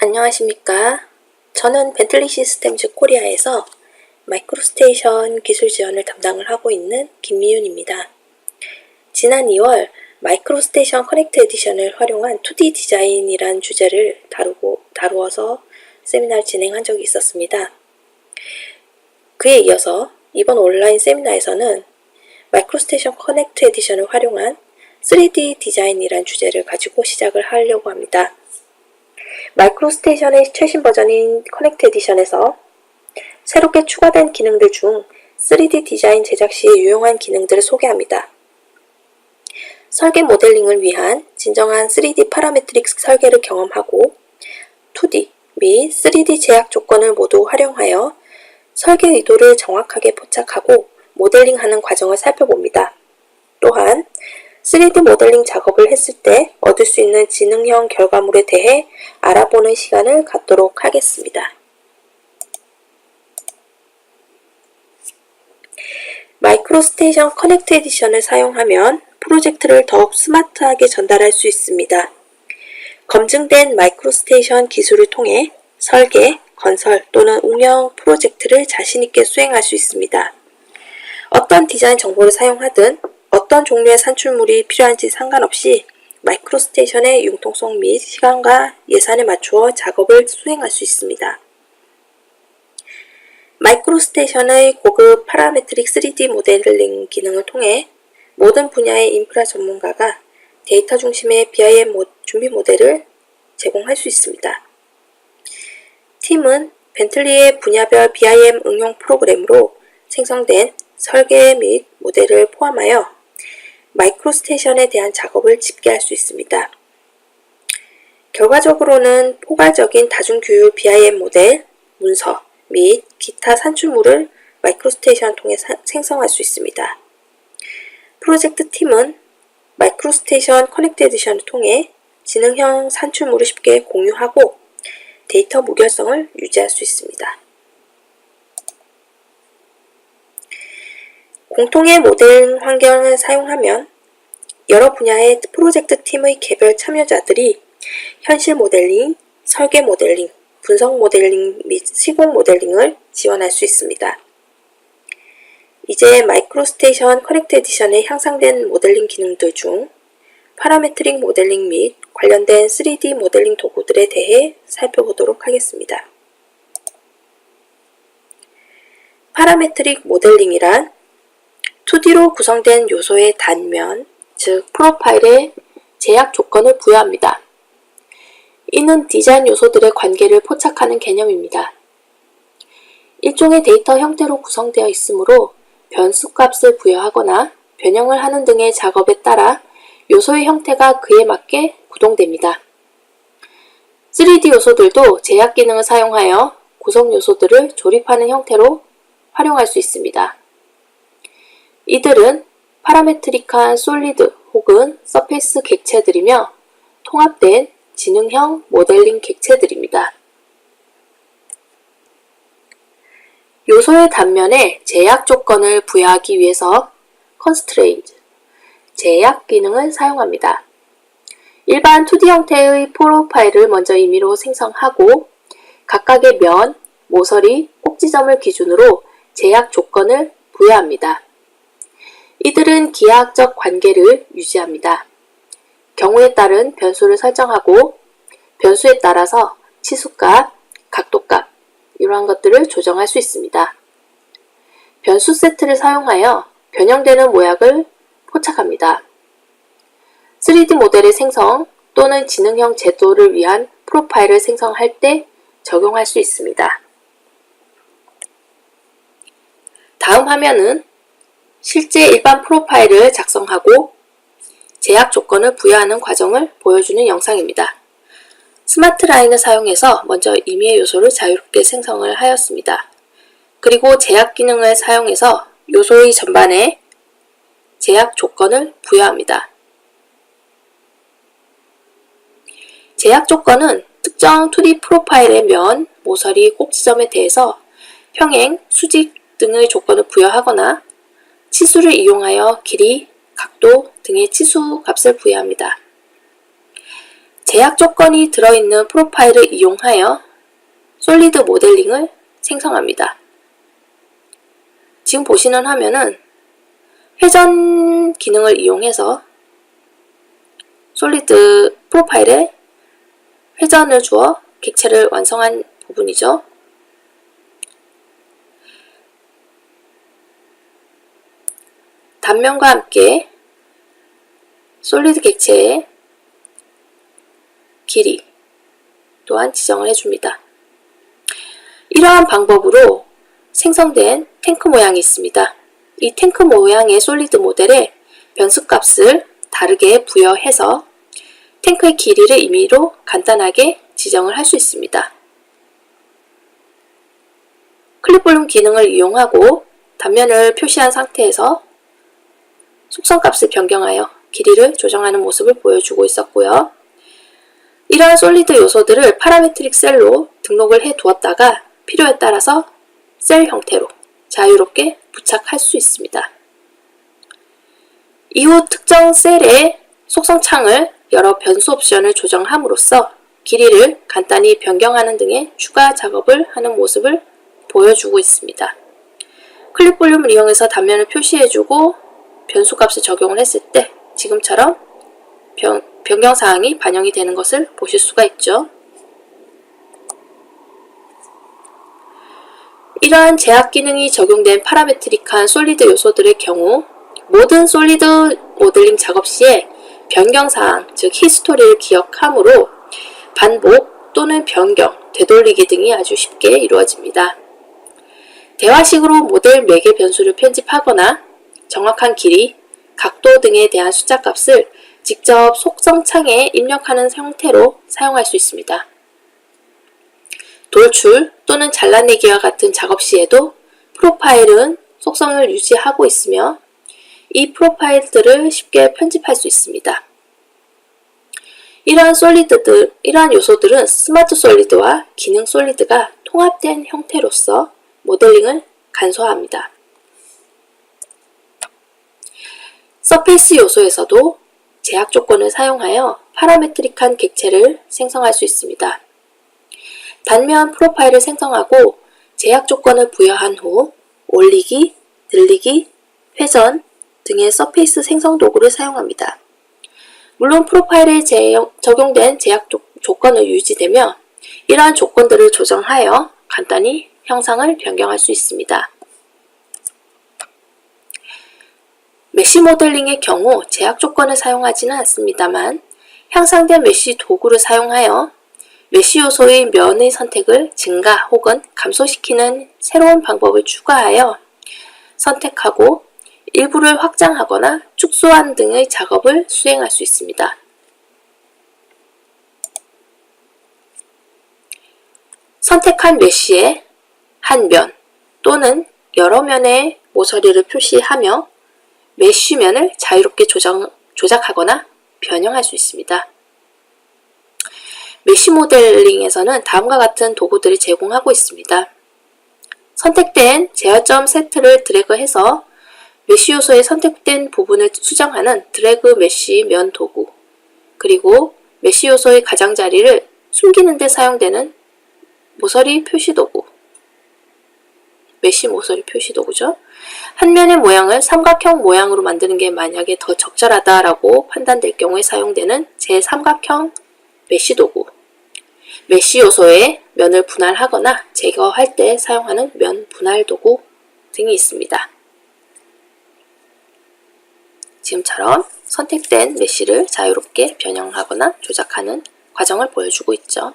안녕하십니까. 저는 벤틀리 시스템즈 코리아에서 마이크로스테이션 기술 지원을 담당을 하고 있는 김미윤입니다. 지난 2월 마이크로스테이션 커넥트 에디션을 활용한 2D 디자인이란 주제를 다루어서 세미나를 진행한 적이 있었습니다. 그에 이어서 이번 온라인 세미나에서는 마이크로스테이션 커넥트 에디션을 활용한 3D 디자인이란 주제를 가지고 시작을 하려고 합니다. 마이크로스테이션의 최신 버전인 커넥트 에디션에서 새롭게 추가된 기능들 중 3D 디자인 제작 시에 유용한 기능들을 소개합니다. 설계 모델링을 위한 진정한 3D 파라메트릭 설계를 경험하고 2D 및 3D 제약 조건을 모두 활용하여 설계 의도를 정확하게 포착하고 모델링하는 과정을 살펴봅니다. 또한 3D 모델링 작업을 했을 때 얻을 수 있는 지능형 결과물에 대해 알아보는 시간을 갖도록 하겠습니다. 마이크로스테이션 커넥트 에디션을 사용하면 프로젝트를 더욱 스마트하게 전달할 수 있습니다. 검증된 마이크로스테이션 기술을 통해 설계, 건설 또는 운영 프로젝트를 자신있게 수행할 수 있습니다. 어떤 디자인 정보를 사용하든 어떤 종류의 산출물이 필요한지 상관없이 마이크로스테이션의 융통성 및 시간과 예산에 맞추어 작업을 수행할 수 있습니다. 마이크로스테이션의 고급 파라메트릭 3D 모델링 기능을 통해 모든 분야의 인프라 전문가가 데이터 중심의 BIM 준비 모델을 제공할 수 있습니다. 팀은 벤틀리의 분야별 BIM 응용 프로그램으로 생성된 설계 및 모델을 포함하여 마이크로스테이션에 대한 작업을 집계할 수 있습니다. 결과적으로는 포괄적인 다중규율 BIM 모델, 문서 및 기타 산출물을 마이크로스테이션을 통해 생성할 수 있습니다. 프로젝트 팀은 마이크로스테이션 커넥트 에디션을 통해 지능형 산출물을 쉽게 공유하고 데이터 무결성을 유지할 수 있습니다. 공통의 모델링 환경을 사용하면 여러 분야의 프로젝트 팀의 개별 참여자들이 현실 모델링, 설계 모델링, 분석 모델링 및 시공 모델링을 지원할 수 있습니다. 이제 마이크로스테이션 커넥트 에디션에 향상된 모델링 기능들 중 파라메트릭 모델링 및 관련된 3D 모델링 도구들에 대해 살펴보도록 하겠습니다. 파라메트릭 모델링이란 2D로 구성된 요소의 단면, 즉 프로파일에 제약 조건을 부여합니다. 이는 디자인 요소들의 관계를 포착하는 개념입니다. 일종의 데이터 형태로 구성되어 있으므로 변수값을 부여하거나 변형을 하는 등의 작업에 따라 요소의 형태가 그에 맞게 구동됩니다. 3D 요소들도 제약 기능을 사용하여 구성 요소들을 조립하는 형태로 활용할 수 있습니다. 이들은 파라메트릭한 솔리드 혹은 서페이스 객체들이며 통합된 지능형 모델링 객체들입니다. 요소의 단면에 제약 조건을 부여하기 위해서 constraint, 제약 기능을 사용합니다. 일반 2D 형태의 프로파일을 먼저 임의로 생성하고 각각의 면, 모서리, 꼭지점을 기준으로 제약 조건을 부여합니다. 이들은 기하학적 관계를 유지합니다. 경우에 따른 변수를 설정하고 변수에 따라서 치수값, 각도값 이러한 것들을 조정할 수 있습니다. 변수 세트를 사용하여 변형되는 모양을 포착합니다. 3D 모델의 생성 또는 지능형 제도를 위한 프로파일을 생성할 때 적용할 수 있습니다. 다음 화면은 실제 일반 프로파일을 작성하고 제약 조건을 부여하는 과정을 보여주는 영상입니다. 스마트 라인을 사용해서 먼저 임의의 요소를 자유롭게 생성을 하였습니다. 그리고 제약 기능을 사용해서 요소의 전반에 제약 조건을 부여합니다. 제약 조건은 특정 2D 프로파일의 면, 모서리, 꼭지점에 대해서 평행, 수직 등의 조건을 부여하거나 치수를 이용하여 길이, 각도 등의 치수 값을 부여합니다. 제약 조건이 들어있는 프로파일을 이용하여 솔리드 모델링을 생성합니다. 지금 보시는 화면은 회전 기능을 이용해서 솔리드 프로파일에 회전을 주어 객체를 완성한 부분이죠. 단면과 함께 솔리드 객체의 길이 또한 지정을 해줍니다. 이러한 방법으로 생성된 탱크 모양이 있습니다. 이 탱크 모양의 솔리드 모델에 변수값을 다르게 부여해서 탱크의 길이를 임의로 간단하게 지정을 할 수 있습니다. 클립볼륨 기능을 이용하고 단면을 표시한 상태에서 속성값을 변경하여 길이를 조정하는 모습을 보여주고 있었고요. 이러한 솔리드 요소들을 파라메트릭 셀로 등록을 해 두었다가 필요에 따라서 셀 형태로 자유롭게 부착할 수 있습니다. 이후 특정 셀의 속성 창을 여러 변수 옵션을 조정함으로써 길이를 간단히 변경하는 등의 추가 작업을 하는 모습을 보여주고 있습니다. 클립 볼륨을 이용해서 단면을 표시해주고 변수값을 적용을 했을 때 지금처럼 변경사항이 반영이 되는 것을 보실 수가 있죠. 이러한 제약 기능이 적용된 파라메트릭한 솔리드 요소들의 경우 모든 솔리드 모델링 작업 시에 변경사항, 즉 히스토리를 기억하므로 반복 또는 변경, 되돌리기 등이 아주 쉽게 이루어집니다. 대화식으로 모델 매개 변수를 편집하거나 정확한 길이, 각도 등에 대한 숫자 값을 직접 속성창에 입력하는 형태로 사용할 수 있습니다. 돌출 또는 잘라내기와 같은 작업 시에도 프로파일은 속성을 유지하고 있으며 이 프로파일들을 쉽게 편집할 수 있습니다. 이러한 요소들은 스마트 솔리드와 기능 솔리드가 통합된 형태로서 모델링을 간소화합니다. 서페이스 요소에서도 제약 조건을 사용하여 파라메트릭한 객체를 생성할 수 있습니다. 단면 프로파일을 생성하고 제약 조건을 부여한 후 올리기, 늘리기, 회전 등의 서페이스 생성 도구를 사용합니다. 물론 프로파일에 적용된 제약 조건을 유지되며 이러한 조건들을 조정하여 간단히 형상을 변경할 수 있습니다. 메쉬 모델링의 경우 제약 조건을 사용하지는 않습니다만 향상된 메쉬 도구를 사용하여 메쉬 요소의 면의 선택을 증가 혹은 감소시키는 새로운 방법을 추가하여 선택하고 일부를 확장하거나 축소하는 등의 작업을 수행할 수 있습니다. 선택한 메쉬의 한 면 또는 여러 면의 모서리를 표시하며 메쉬면을 자유롭게 조작하거나 변형할 수 있습니다. 메쉬 모델링에서는 다음과 같은 도구들을 제공하고 있습니다. 선택된 제어점 세트를 드래그해서 메쉬 요소의 선택된 부분을 수정하는 드래그 메쉬 면 도구, 그리고 메쉬 요소의 가장자리를 숨기는 데 사용되는 모서리 표시 도구, 메쉬 모서리 표시 도구죠. 한 면의 모양을 삼각형 모양으로 만드는 게 만약에 더 적절하다라고 판단될 경우에 사용되는 제삼각형 메쉬 도구, 메쉬 요소의 면을 분할하거나 제거할 때 사용하는 면 분할 도구 등이 있습니다. 지금처럼 선택된 메쉬를 자유롭게 변형하거나 조작하는 과정을 보여주고 있죠.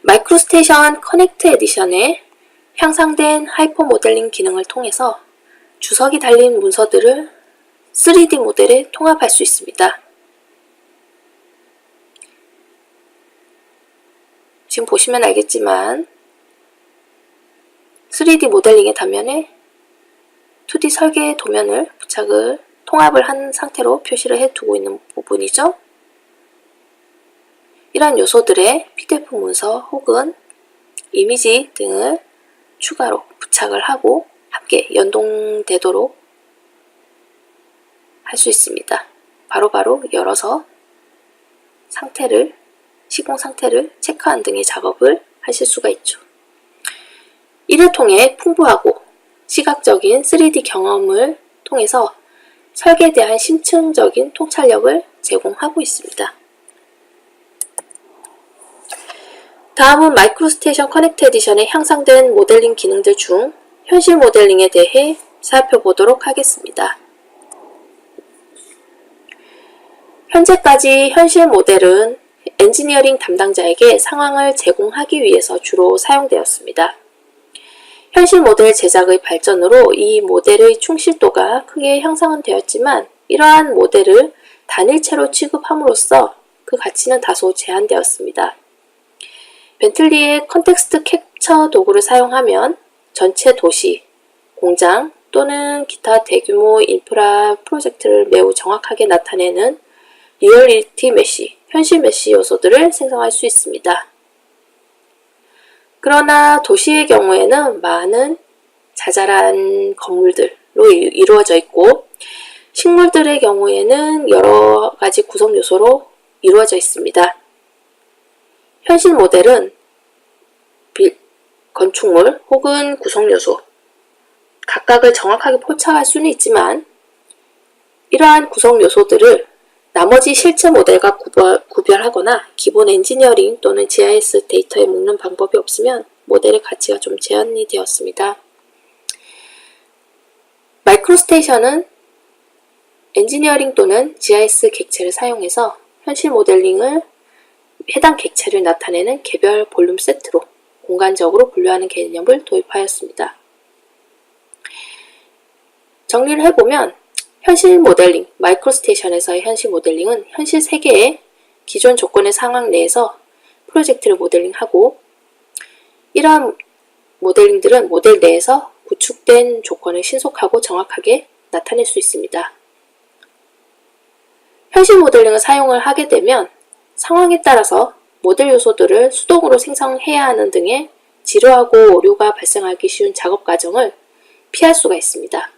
마이크로스테이션 커넥트 에디션에 향상된 하이퍼 모델링 기능을 통해서 주석이 달린 문서들을 3D 모델에 통합할 수 있습니다. 지금 보시면 알겠지만 3D 모델링의 단면에 2D 설계 도면을 통합을 한 상태로 표시를 해두고 있는 부분이죠. 이러한 요소들의 PDF 문서 혹은 이미지 등을 추가로 부착을 하고 함께 연동되도록 할 수 있습니다. 바로바로 열어서 시공 상태를 체크하는 등의 작업을 하실 수가 있죠. 이를 통해 풍부하고 시각적인 3D 경험을 통해서 설계에 대한 심층적인 통찰력을 제공하고 있습니다. 다음은 마이크로스테이션 커넥트 에디션에 향상된 모델링 기능들 중 현실 모델링에 대해 살펴보도록 하겠습니다. 현재까지 현실 모델은 엔지니어링 담당자에게 상황을 제공하기 위해서 주로 사용되었습니다. 현실 모델 제작의 발전으로 이 모델의 충실도가 크게 향상은 되었지만 이러한 모델을 단일체로 취급함으로써 그 가치는 다소 제한되었습니다. 벤틀리의 컨텍스트 캡처 도구를 사용하면 전체 도시, 공장 또는 기타 대규모 인프라 프로젝트를 매우 정확하게 나타내는 리얼리티 메쉬, 현실 메쉬 요소들을 생성할 수 있습니다. 그러나 도시의 경우에는 많은 자잘한 건물들로 이루어져 있고 식물들의 경우에는 여러 가지 구성 요소로 이루어져 있습니다. 현실 모델은 건축물 혹은 구성 요소 각각을 정확하게 포착할 수는 있지만 이러한 구성 요소들을 나머지 실제 모델과 구별하거나 기본 엔지니어링 또는 GIS 데이터에 묶는 방법이 없으면 모델의 가치가 좀 제한이 되었습니다. 마이크로스테이션은 엔지니어링 또는 GIS 객체를 사용해서 현실 모델링을 해당 객체를 나타내는 개별 볼륨 세트로 공간적으로 분류하는 개념을 도입하였습니다. 정리를 해보면 현실 모델링, 마이크로스테이션에서의 현실 모델링은 현실 세계의 기존 조건의 상황 내에서 프로젝트를 모델링하고 이러한 모델링들은 모델 내에서 구축된 조건을 신속하고 정확하게 나타낼 수 있습니다. 현실 모델링을 사용을 하게 되면 상황에 따라서 모델 요소들을 수동으로 생성해야 하는 등의 지루하고 오류가 발생하기 쉬운 작업 과정을 피할 수가 있습니다.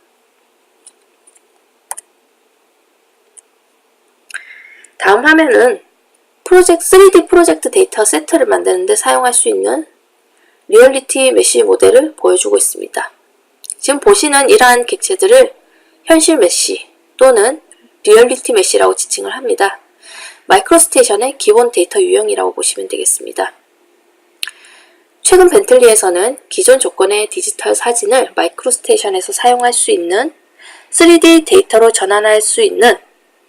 다음 화면은 3D 프로젝트 데이터 세트를 만드는 데 사용할 수 있는 리얼리티 메쉬 모델을 보여주고 있습니다. 지금 보시는 이러한 객체들을 현실 메쉬 또는 리얼리티 메쉬라고 지칭을 합니다. 마이크로스테이션의 기본 데이터 유형이라고 보시면 되겠습니다. 최근 벤틀리에서는 기존 조건의 디지털 사진을 마이크로스테이션에서 사용할 수 있는 3D 데이터로 전환할 수 있는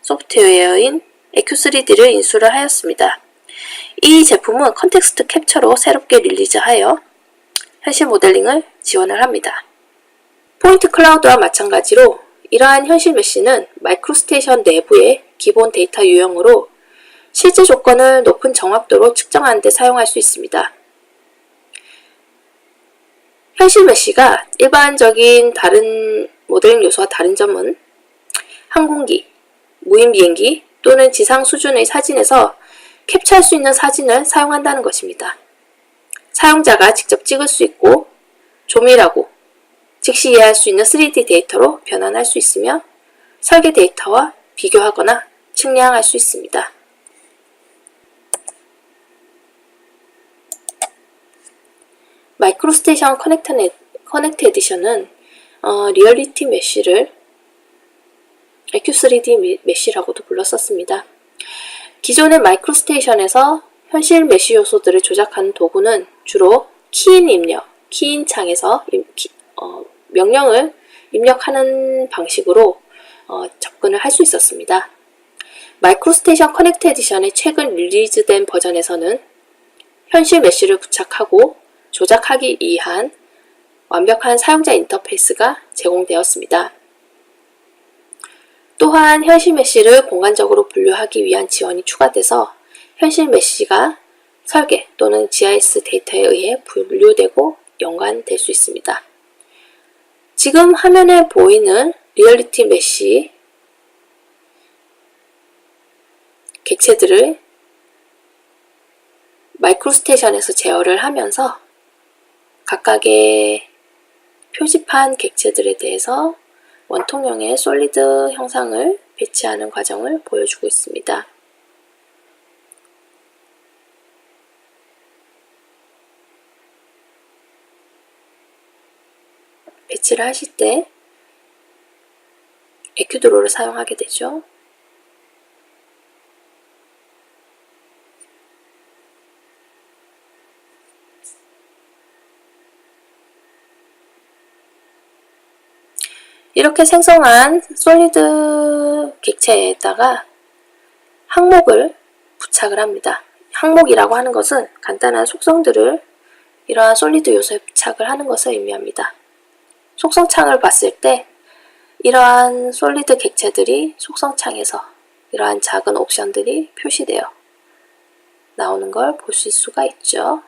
소프트웨어인 EQ3D를 인수를 하였습니다. 이 제품은 컨텍스트 캡처로 새롭게 릴리즈하여 현실 모델링을 지원을 합니다. 포인트 클라우드와 마찬가지로 이러한 현실 메쉬는 마이크로스테이션 내부의 기본 데이터 유형으로 실제 조건을 높은 정확도로 측정하는 데 사용할 수 있습니다. 현실 메쉬가 일반적인 다른 모델링 요소와 다른 점은 항공기, 무인 비행기 또는 지상 수준의 사진에서 캡처할 수 있는 사진을 사용한다는 것입니다. 사용자가 직접 찍을 수 있고 조밀하고 즉시 이해할 수 있는 3D 데이터로 변환할 수 있으며 설계 데이터와 비교하거나 측량할 수 있습니다. 마이크로스테이션 커넥트 에디션은 리얼리티 메쉬를 EQ3D 메쉬라고도 불렀었습니다. 기존의 마이크로스테이션에서 현실 메쉬 요소들을 조작하는 도구는 주로 키인 창에서 명령을 입력하는 방식으로 접근을 할 수 있었습니다. 마이크로스테이션 커넥트 에디션의 최근 릴리즈된 버전에서는 현실 메쉬를 부착하고 조작하기 위한 완벽한 사용자 인터페이스가 제공되었습니다. 또한 현실 메쉬를 공간적으로 분류하기 위한 지원이 추가돼서 현실 메쉬가 설계 또는 GIS 데이터에 의해 분류되고 연관될 수 있습니다. 지금 화면에 보이는 리얼리티 메쉬 객체들을 마이크로스테이션에서 제어를 하면서 각각의 표지판 객체들에 대해서 원통형의 솔리드 형상을 배치하는 과정을 보여주고 있습니다. 배치를 하실 때 에큐드로를 사용하게 되죠. 이렇게 생성한 솔리드 객체에다가 항목을 부착을 합니다. 항목이라고 하는 것은 간단한 속성들을 이러한 솔리드 요소에 부착을 하는 것을 의미합니다. 속성창을 봤을 때 이러한 솔리드 객체들이 속성창에서 이러한 작은 옵션들이 표시되어 나오는 걸 보실 수가 있죠.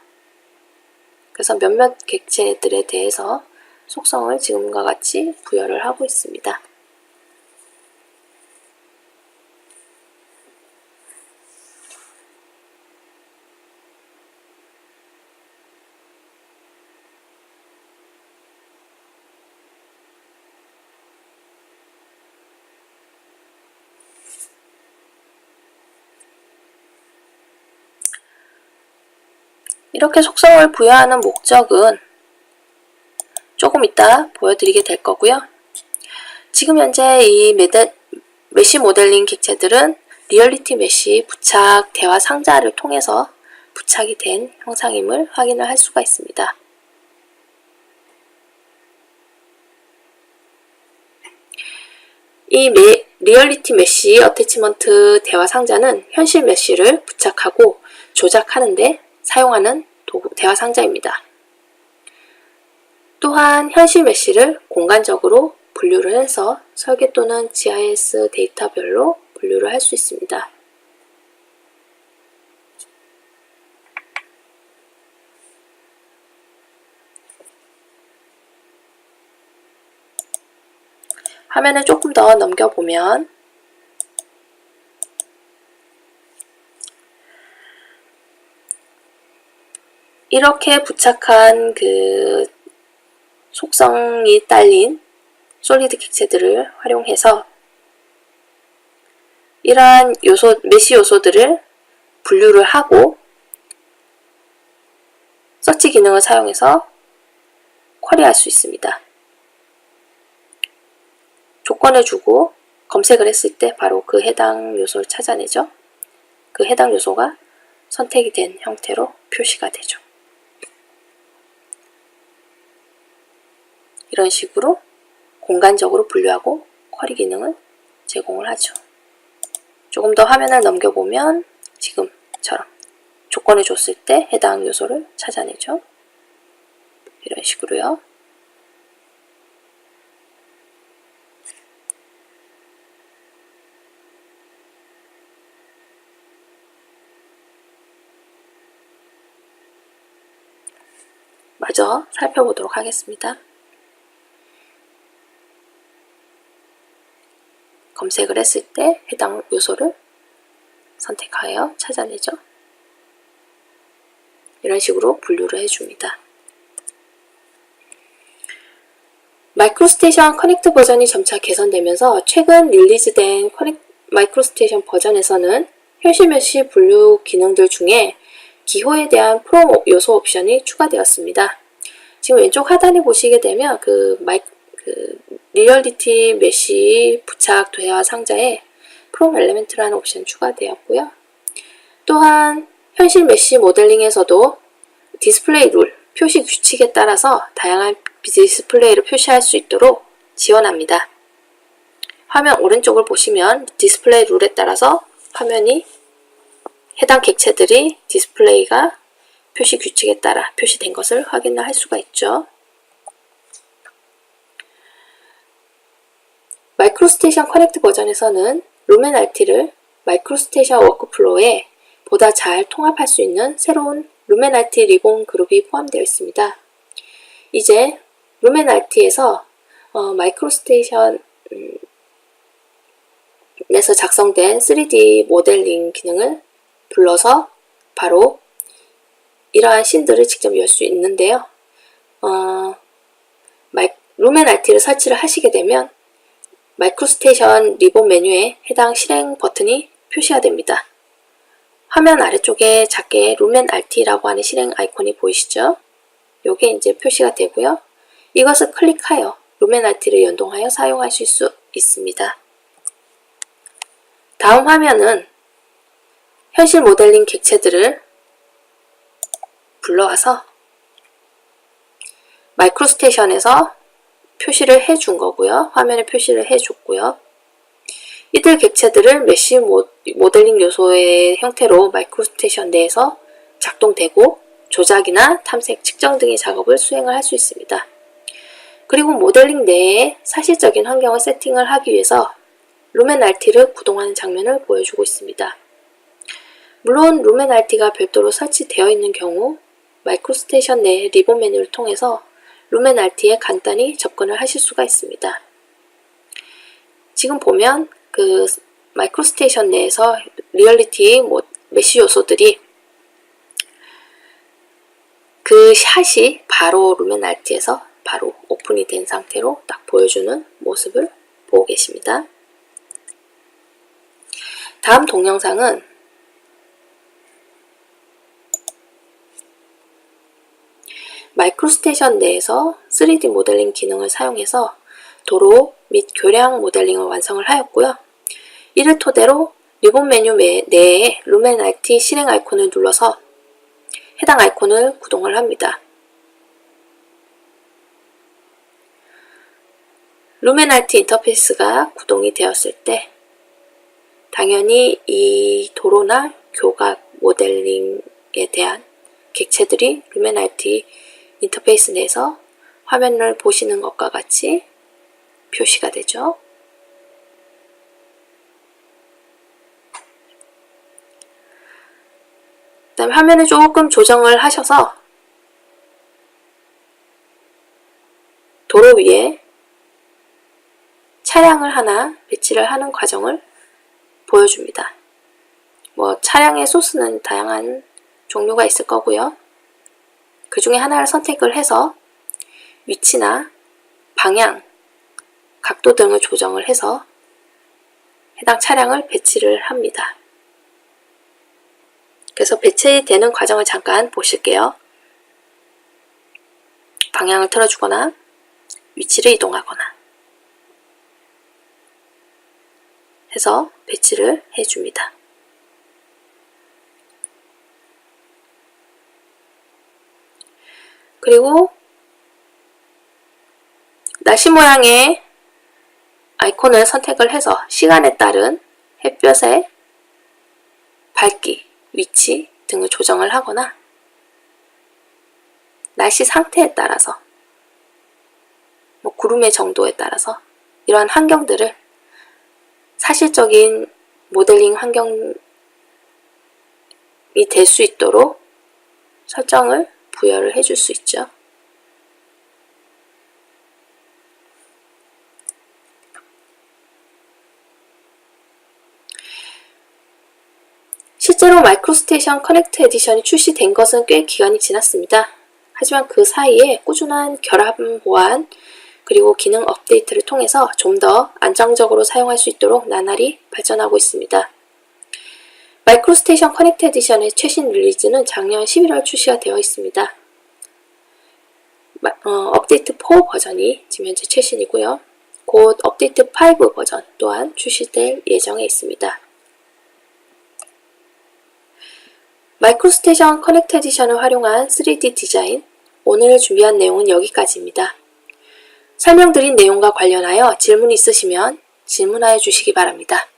그래서 몇몇 객체들에 대해서 속성을 지금과 같이 부여를 하고 있습니다. 이렇게 속성을 부여하는 목적은 조금 이따 보여드리게 될 거고요. 지금 현재 이 메쉬 모델링 객체들은 리얼리티 메쉬 부착 대화 상자를 통해서 부착이 된 형상임을 확인을 할 수가 있습니다. 이 리얼리티 메쉬 어태치먼트 대화 상자는 현실 메쉬를 부착하고 조작하는데 사용하는 대화 상자입니다. 또한 현실 메쉬를 공간적으로 분류를 해서 설계 또는 GIS 데이터별로 분류를 할 수 있습니다. 화면을 조금 더 넘겨보면 이렇게 부착한 그 속성이 딸린 솔리드 객체들을 활용해서 이러한 메쉬 요소들을 분류를 하고 서치 기능을 사용해서 쿼리할 수 있습니다. 조건을 주고 검색을 했을 때 바로 그 해당 요소를 찾아내죠. 그 해당 요소가 선택이 된 형태로 표시가 되죠. 이런 식으로 공간적으로 분류하고 쿼리 기능을 제공을 하죠. 조금 더 화면을 넘겨보면 지금처럼 조건을 줬을 때 해당 요소를 찾아내죠. 이런 식으로요. 마저 살펴보도록 하겠습니다. 검색을 했을 때 해당 요소를 선택하여 찾아내죠. 이런 식으로 분류를 해줍니다. 마이크로스테이션 커넥트 버전이 점차 개선되면서 최근 릴리즈된 마이크로스테이션 버전에서는 현실 메쉬 분류 기능들 중에 기호에 대한 프로 요소 옵션이 추가되었습니다. 지금 왼쪽 하단에 보시게 되면 리얼리티 메쉬 부착 대화 상자에 프롬 엘리멘트라는 옵션이 추가되었고요. 또한 현실 메쉬 모델링에서도 디스플레이 룰, 표시 규칙에 따라서 다양한 디스플레이를 표시할 수 있도록 지원합니다. 화면 오른쪽을 보시면 디스플레이 룰에 따라서 화면이 해당 객체들이 디스플레이가 표시 규칙에 따라 표시된 것을 확인을 할 수가 있죠. 마이크로스테이션 커넥트 버전에서는 루멘RT를 마이크로스테이션 워크플로우에 보다 잘 통합할 수 있는 새로운 루멘RT 리본 그룹이 포함되어 있습니다. 이제 루멘RT에서 마이크로스테이션에서 작성된 3D 모델링 기능을 불러서 바로 이러한 씬들을 직접 열 수 있는데요. 루멘RT를 설치를 하시게 되면 마이크로스테이션 리본 메뉴에 해당 실행 버튼이 표시가 됩니다. 화면 아래쪽에 작게 루멘 RT라고 하는 실행 아이콘이 보이시죠? 요게 이제 표시가 되고요. 이것을 클릭하여 루멘 RT를 연동하여 사용하실 수 있습니다. 다음 화면은 현실 모델링 객체들을 불러와서 마이크로스테이션에서 표시를 해준 거고요. 화면에 표시를 해줬고요. 이들 객체들을 메쉬 모델링 요소의 형태로 마이크로스테이션 내에서 작동되고 조작이나 탐색, 측정 등의 작업을 수행을 할 수 있습니다. 그리고 모델링 내에 사실적인 환경을 세팅을 하기 위해서 루멘 RT를 구동하는 장면을 보여주고 있습니다. 물론 루멘 RT가 별도로 설치되어 있는 경우 마이크로스테이션 내 리본 메뉴를 통해서 루멘 RT에 간단히 접근을 하실 수가 있습니다. 지금 보면 그 마이크로스테이션 내에서 리얼리티 메쉬 요소들이 그 샷이 바로 루멘 RT에서 바로 오픈이 된 상태로 딱 보여주는 모습을 보고 계십니다. 다음 동영상은 마이크로스테이션 내에서 3D 모델링 기능을 사용해서 도로 및 교량 모델링을 완성을 하였고요. 이를 토대로 리본 메뉴 내에 루멘 RT 실행 아이콘을 눌러서 해당 아이콘을 구동을 합니다. 루멘 RT 인터페이스가 구동이 되었을 때 당연히 이 도로나 교각 모델링에 대한 객체들이 루멘 RT 인터페이스 내에서 화면을 보시는 것과 같이 표시가 되죠. 그 다음에 화면을 조금 조정을 하셔서 도로 위에 차량을 하나 배치를 하는 과정을 보여줍니다. 차량의 소스는 다양한 종류가 있을 거고요. 그 중에 하나를 선택을 해서 위치나 방향, 각도 등을 조정을 해서 해당 차량을 배치를 합니다. 그래서 배치되는 과정을 잠깐 보실게요. 방향을 틀어주거나 위치를 이동하거나 해서 배치를 해줍니다. 그리고 날씨 모양의 아이콘을 선택을 해서 시간에 따른 햇볕의 밝기, 위치 등을 조정을 하거나 날씨 상태에 따라서 구름의 정도에 따라서 이러한 환경들을 사실적인 모델링 환경이 될 수 있도록 설정을 부여를 해줄 수 있죠. 실제로 마이크로스테이션 커넥트 에디션이 출시된 것은 꽤 기간이 지났습니다. 하지만 그 사이에 꾸준한 결합 보완 그리고 기능 업데이트를 통해서 좀 더 안정적으로 사용할 수 있도록 나날이 발전하고 있습니다. 마이크로스테이션 커넥트 에디션의 최신 릴리즈는 작년 11월 출시가 되어 있습니다. 업데이트 4 버전이 지금 현재 최신이고요. 곧 업데이트 5 버전 또한 출시될 예정에 있습니다. 마이크로스테이션 커넥트 에디션을 활용한 3D 디자인, 오늘 준비한 내용은 여기까지입니다. 설명드린 내용과 관련하여 질문이 있으시면 질문하여 주시기 바랍니다.